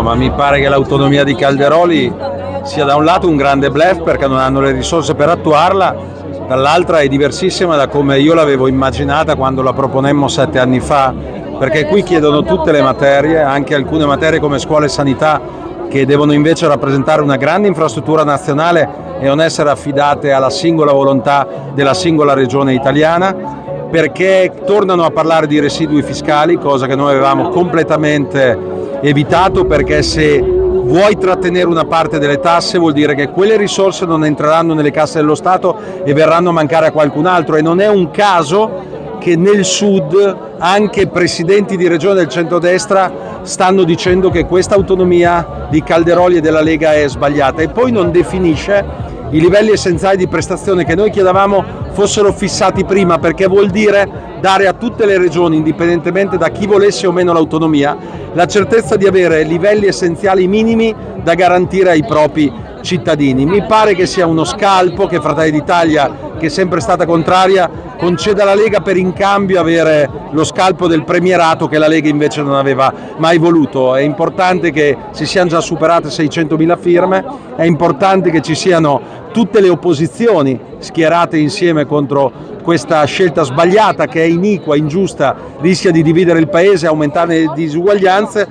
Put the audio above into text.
Ma mi pare che l'autonomia di Calderoli sia da un lato un grande bluff perché non hanno le risorse per attuarla, dall'altra è diversissima da come io l'avevo immaginata quando la proponemmo 7 anni fa, perché qui chiedono tutte le materie, anche alcune materie come scuola e sanità, che devono invece rappresentare una grande infrastruttura nazionale e non essere affidate alla singola volontà della singola regione italiana, perché tornano a parlare di residui fiscali, cosa che noi avevamo completamente evitato, perché se vuoi trattenere una parte delle tasse vuol dire che quelle risorse non entreranno nelle casse dello Stato e verranno a mancare a qualcun altro, e non è un caso che nel sud anche presidenti di regione del centrodestra stanno dicendo che questa autonomia di Calderoli e della Lega è sbagliata, e poi non definisce i livelli essenziali di prestazione che noi chiedevamo fossero fissati prima, perché vuol dire dare a tutte le regioni, indipendentemente da chi volesse o meno l'autonomia, la certezza di avere livelli essenziali minimi da garantire ai propri cittadini. Mi pare che sia uno scalpo che Fratelli d'Italia, che è sempre stata contraria, conceda alla Lega per in cambio avere lo scalpo del premierato che la Lega invece non aveva mai voluto. È importante che si siano già superate 600.000 firme, è importante che ci siano tutte le opposizioni schierate insieme contro questa scelta sbagliata, che è iniqua, ingiusta, rischia di dividere il paese e aumentare le disuguaglianze,